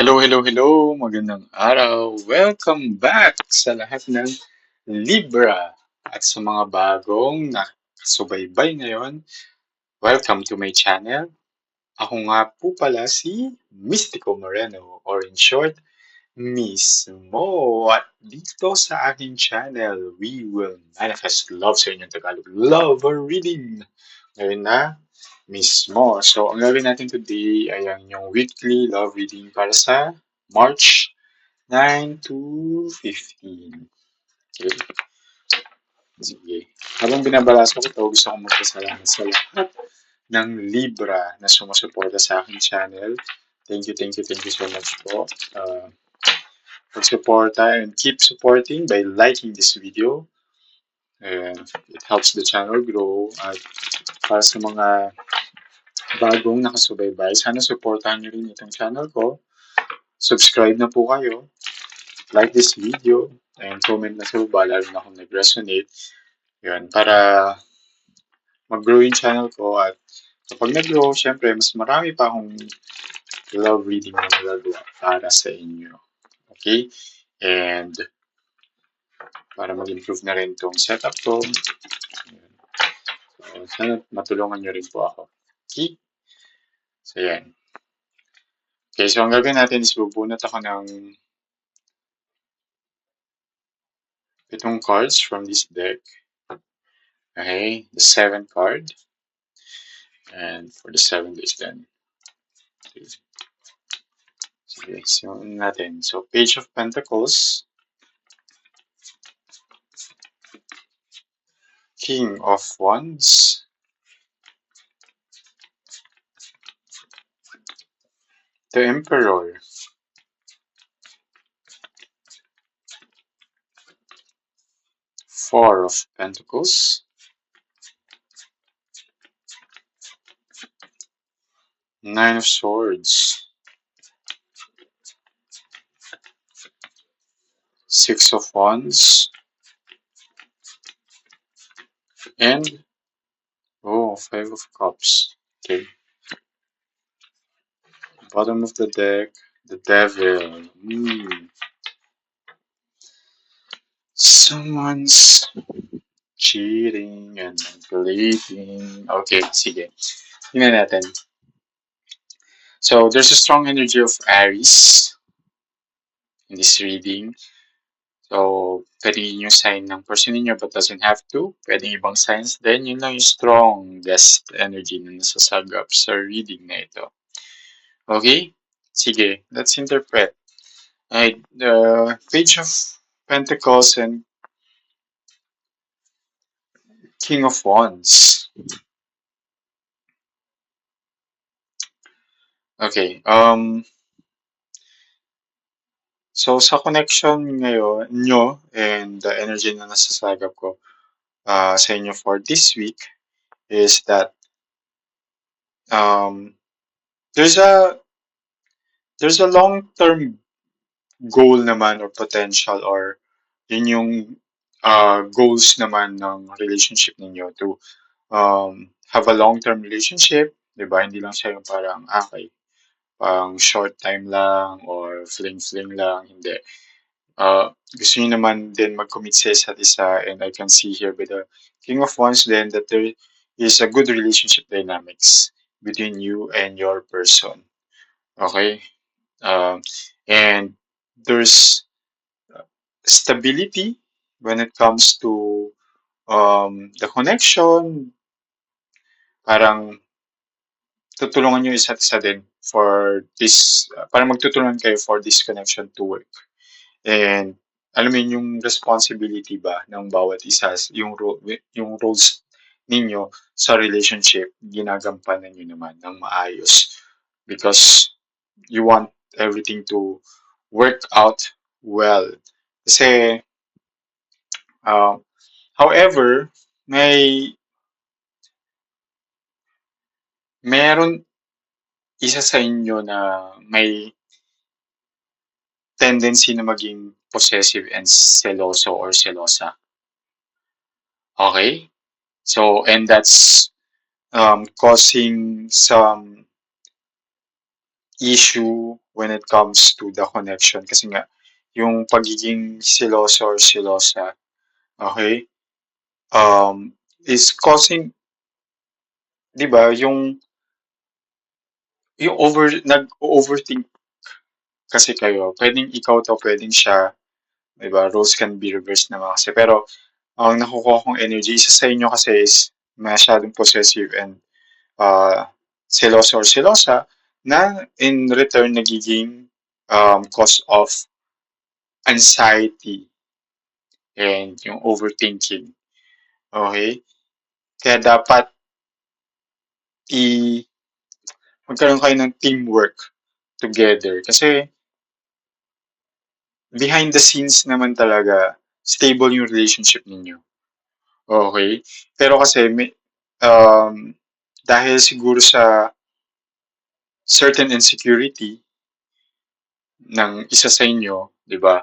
Hello. Magandang araw. Welcome back sa lahat ng Libra at sa mga bagong nakasubaybay ngayon. Welcome to my channel. Ako nga po pala si Mystico Moreno or in short, Mismo. At dito sa aking channel, we will manifest love sa inyong Tagalog. Love reading. Ngayon na, mismo. So, ang gagawin natin today ay ang yung weekly love reading para sa March 9 to 15. Okay, sige. Habang binabasa ko ito, gusto kong magpasalamat sa lahat ng Libra na sumusuporta sa aking channel. Thank you so much po. Pag-suporta and keep supporting by liking this video. And it helps the channel grow. At para sa mga bagong nakasubaybay, sana supportahan nyo rin itong channel ko. Subscribe na po kayo. Like this video. And comment na sa baba, lalo na kung nag-resonate. Yun, para mag-grow yung channel ko. At kapag nag-grow, syempre, mas marami pa akong love reading na magagawa para sa inyo. Okay? And para mag-improve na rin itong setup ko. So, sana matulungan nyo rin po ako. Okay? So, yan. Okay, so ang gagawin natin is bubunot ako ng itong cards from this deck. Okay, the 7th card. And for the 7 days then. Sige, simulan natin. So, Page of Pentacles. King of Wands. The Emperor. Four of Pentacles. Nine of Swords. Six of Wands. And, Five of Cups. Okay. Bottom of the deck, the Devil. Someone's cheating and manipulating. Okay, sige. Tingnan natin. So, there's a strong energy of Aries in this reading. So, pwede yun yung sign ng person ninyo but doesn't have to. Pwede ibang signs din. Yun lang yung strongest energy na nasasagap sa reading na ito. Okay? Sige, let's interpret. Alright, the Page of Pentacles and King of Wands. Okay, so sa connection ngayon nyo and the energy na nasasagap ko sa inyo for this week is that there's a long-term goal naman or potential or yun yung goals naman ng relationship ninyo to have a long-term relationship, di ba? Hindi lang siya yung parang, okay, pang short time lang or fling-fling lang, hindi. Gusto niyo naman din mag-commit sa isa't isa and I can see here by the King of Wands then that there is a good relationship dynamics between you and your person. Okay? And there's stability when it comes to the connection. Parang tutulungan nyo isa't isa din for this, parang magtutulungan kayo for this connection to work. And alam mo yun, yung responsibility ba ng bawat isa, yung roles ninyo sa relationship, ginagampanan nyo naman ng maayos. Because you want everything to work out well. Kasi, however, meron isa sa inyo na may tendency na maging possessive and seloso or selosa. Okay? So, and that's causing some issue when it comes to the connection. Kasi nga, yung pagiging siloso or silosa, okay, is causing, di ba, nag-overthink kasi kayo. Pwedeng ikaw to, pwedeng siya, di ba, roles can be reversed naman kasi. Pero, ang nakukuha kong energy, isa sa inyo kasi is masyadong possessive and seloso or selosa na in return nagiging cause of anxiety and yung overthinking. Okay? Kaya dapat i magkaroon kayo ng teamwork together. Kasi behind the scenes naman talaga, stable yung relationship ninyo. Okay? Pero kasi dahil siguro sa certain insecurity ng isa sa inyo, di ba?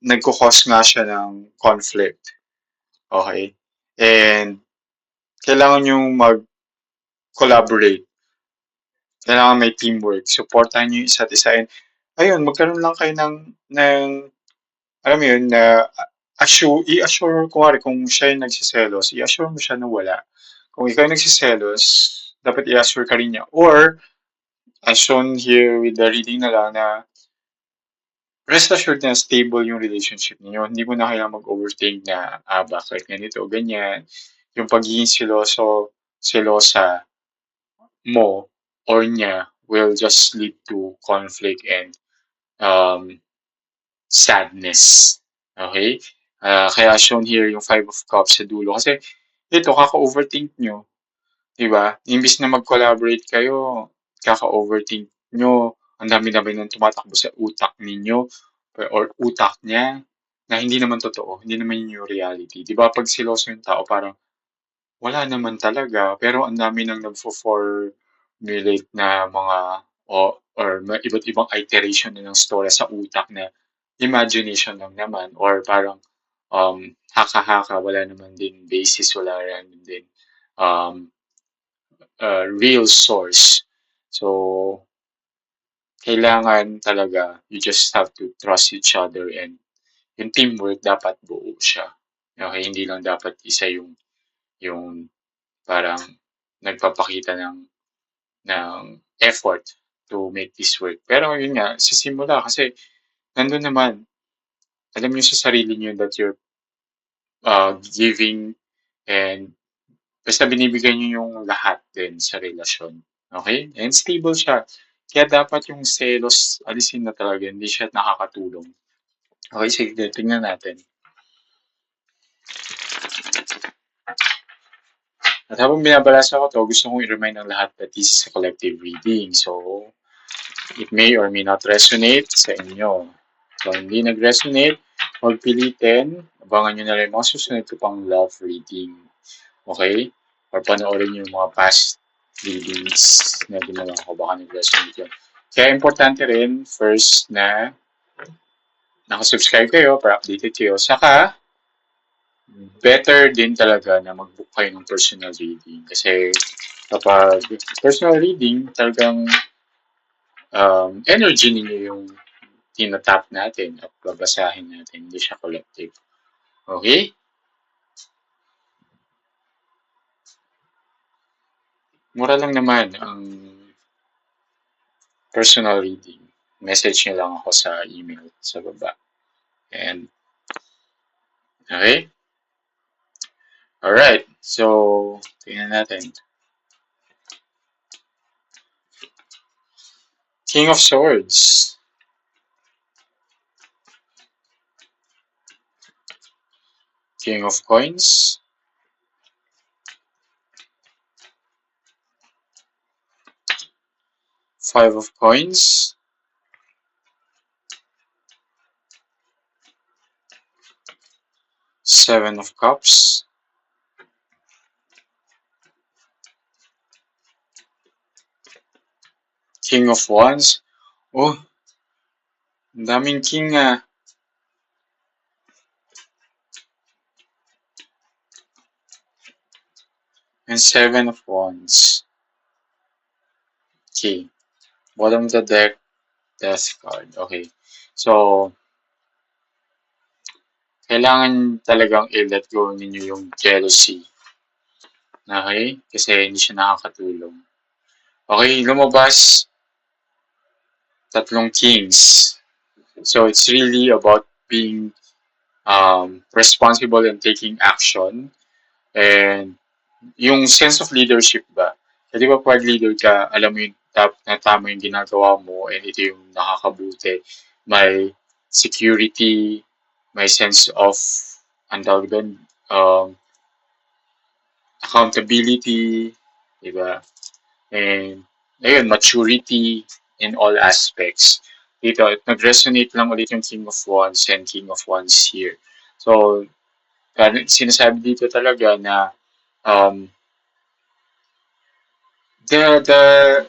Nagko-cause nga siya ng conflict. Okay? And kailangan nyo mag-collaborate. Kailangan may teamwork. Supportan nyo yung isa't isa. And ayun, magkaroon lang kayo ng alam mo yun, na i-assure, kumari kung siya yung nagsiselos, i-assure mo siya na wala. Kung ikaw yung nagsiselos, dapat i-assure ka rin niya. Or, as shown here with the reading na lang na rest assured na stable yung relationship niyo. Hindi mo na kailangan mag-overthink na, bakit ganito, ganyan. Yung pagiging selosa mo or niya will just lead to conflict and um, sadness. Okay? Kaya shown here yung Five of Cups sa dulo. Kasi ito, kaka-overthink nyo. Diba? Imbis na mag-collaborate kayo, kaka-overthink nyo, ang dami-dami nang tumatakbo sa utak ninyo or utak niya na hindi naman totoo, hindi naman yun yung reality. Di ba pag siloso yung tao, parang wala naman talaga, pero ang dami nang nagfo-formulate na mga or iba't ibang iteration na ng story sa utak na imagination lang naman or parang haka-haka, wala naman din basis, wala naman din um, real source. So, kailangan talaga, you just have to trust each other and yung teamwork dapat buo siya. Okay, hindi lang dapat isa yung parang nagpapakita ng effort to make this work. Pero yun nga, sa simula kasi nandun naman, alam niyo sa sarili niyo that you're giving and basta binibigay niyo yung lahat din sa relasyon. Okay? And stable siya. Kaya dapat yung selos, alisin na talaga, hindi siya nakakatulong. Okay, sige, tingnan natin. At habang binabalasa ko to, gusto kong i-remind ng lahat that this is a collective reading. So, it may or may not resonate sa inyo. So, hindi nag-resonate, huwag pilitin. Abangan nyo na rin mga susunod ko pang love reading. Okay? Or panoorin nyo yung mga past readings na ginawa ko. Baka nag-resonate yun. Kaya importante rin, first, na nakasubscribe kayo para updated kayo. Saka, better din talaga na mag-book kayo ng personal reading. Kasi kapag personal reading, talagang energy ninyo yung tinatap natin at babasahin natin. Hindi siya collective. Okay? Mura lang naman ang personal reading. Message nyo lang ako sa email sa baba. And, okay? Alright. So, tingnan natin. King of Swords. King of Coins. Five of Coins. Seven of Cups. King of Wands. Oh, ang daming king ah. And Seven of Wands. Okay. Bottom of the deck, death card. Okay. So, kailangan talagang i-let go ninyo yung jealousy. Okay? Kasi hindi siya nakakatulong. Okay, lumabas tatlong kings. So, it's really about being responsible and taking action. And yung sense of leadership ba? So, di ba pag leader ka, alam mo yung na tama yung ginagawa mo and ito yung nakakabuti. May security, may sense of, ang tawag doon, um, accountability, di ba? And, ayun, maturity in all aspects. Dito, nag-resonate lang ulit yung King of Wands and King of Wands here. So, sinasabi dito talaga na um, the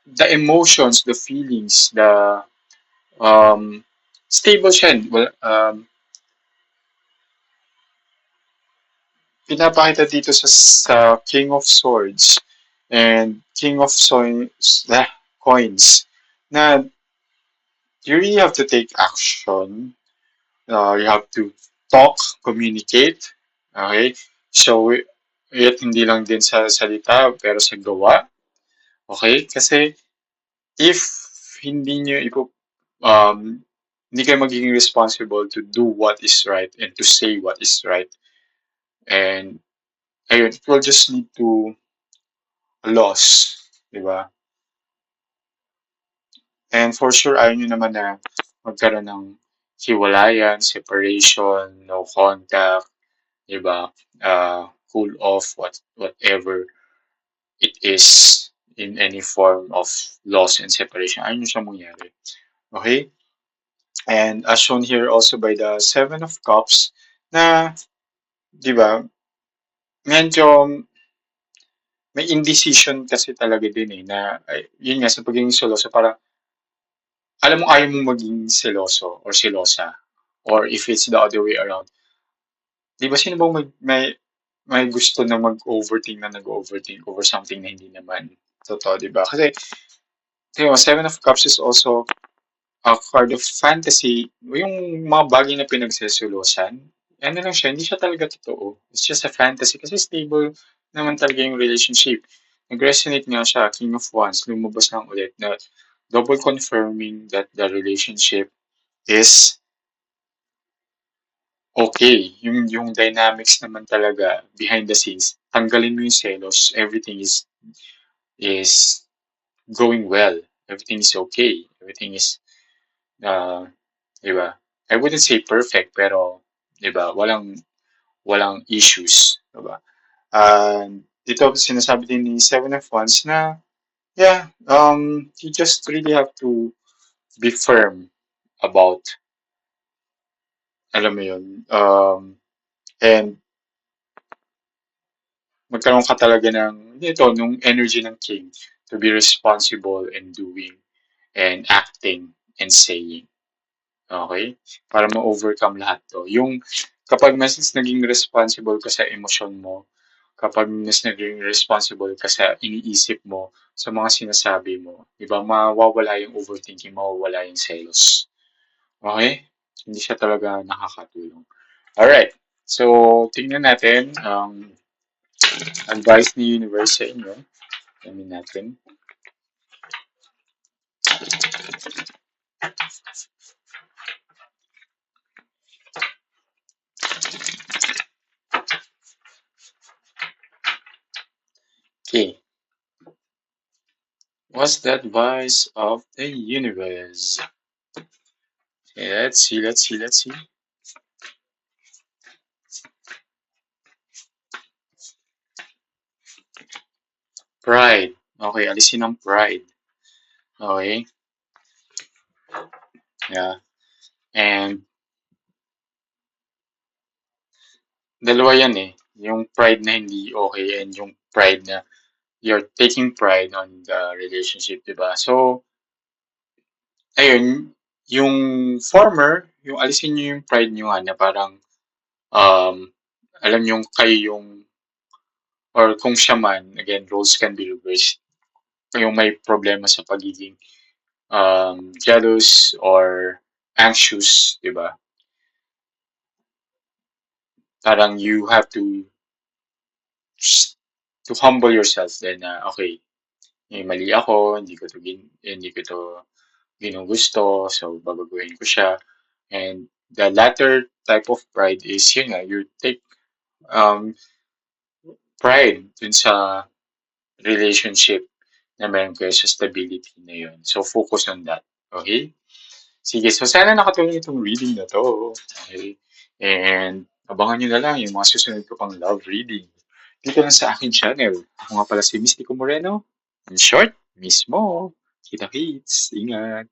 the emotions, the feelings, the stable siya. Well, pinapakita dito sa King of Swords and King of Coins na you really have to take action. You have to talk, communicate. Okay? So, hindi lang din sa salita, pero sa gawa. Okay? Kasi, if hindi nyo hindi kayo magiging responsible to do what is right and to say what is right. And, ayun, it will just lead to a loss. Di ba? And for sure, ayaw nyo naman na magkaroon ng hiwalayan, separation, no contact, di ba? Cool off, whatever it is in any form of loss and separation. Ayaw nyo siya mangyari. Okay? And as shown here also by the Seven of Cups, na, di ba, medyo may indecision kasi talaga din eh, na, yun nga, sa pagiging seloso, parang, alam mo, ayaw mong maging seloso or selosa. Or if it's the other way around. Di ba, sino bang may gusto na mag-overthink na nag-overthink over something na hindi naman totoo, di ba? Kasi, di ba, Seven of Cups is also a card of fantasy. Yung mga bagay na pinagsesolosan, ano lang siya, hindi siya talaga totoo. It's just a fantasy kasi stable naman talaga yung relationship. Nag-resonate nga siya, King of Wands, lumabas lang ulit na double confirming that the relationship is okay. Yung dynamics naman talaga behind the scenes, tanggalin mo yung selos, everything is going well. Everything is okay. Everything is, uh, di ba? I wouldn't say perfect, pero, di ba, walang issues, di ba? Dito sinasabi din ni Seven of Wands na, yeah, you just really have to be firm about, alam mo yun, and magkaroon ka talaga ng, nung energy ng king to be responsible and doing and acting and saying. Okay? Para ma-overcome lahat to. Yung kapag mas naging responsible ka sa emosyon mo, kapag mas naging responsible ka sa iniisip mo, sa mga sinasabi mo, di ba, mawawala yung overthinking, mawawala yung selos. Okay? Hindi siya talaga nakakatulong. Alright. So, tingnan natin ang advice ni Universe sa inyo. Tingnan natin. Okay. What's the advice of the universe? Okay, let's see. Pride. Okay, alisin ang pride. Okay. Yeah. And dalawa yan eh. Yung pride na hindi okay and yung pride na you're taking pride on the relationship, diba? So, ayun, yung former, yung alisin nyo yung pride nyo nga na parang, um, alam nyo kayo yung, or kung siya man, again, roles can be reversed. yung may problema sa pagiging jealous or anxious, di ba? Parang you have to humble yourself then na okay, may mali ako, hindi ko to ginugusto, so babaguhin ko siya. And the latter type of pride is yun nga, you take um, pride dun sa relationship na meron kayo sa stability na yun. So focus on that. Okay? Sige, so sana nakatulong itong reading na to. Okay? And abangan nyo na lang yung mga susunod ko pang love reading. Dito lang sa akin channel. Ako nga pala si Mistico Moreno. In short, mismo. Kita kits. Ingat.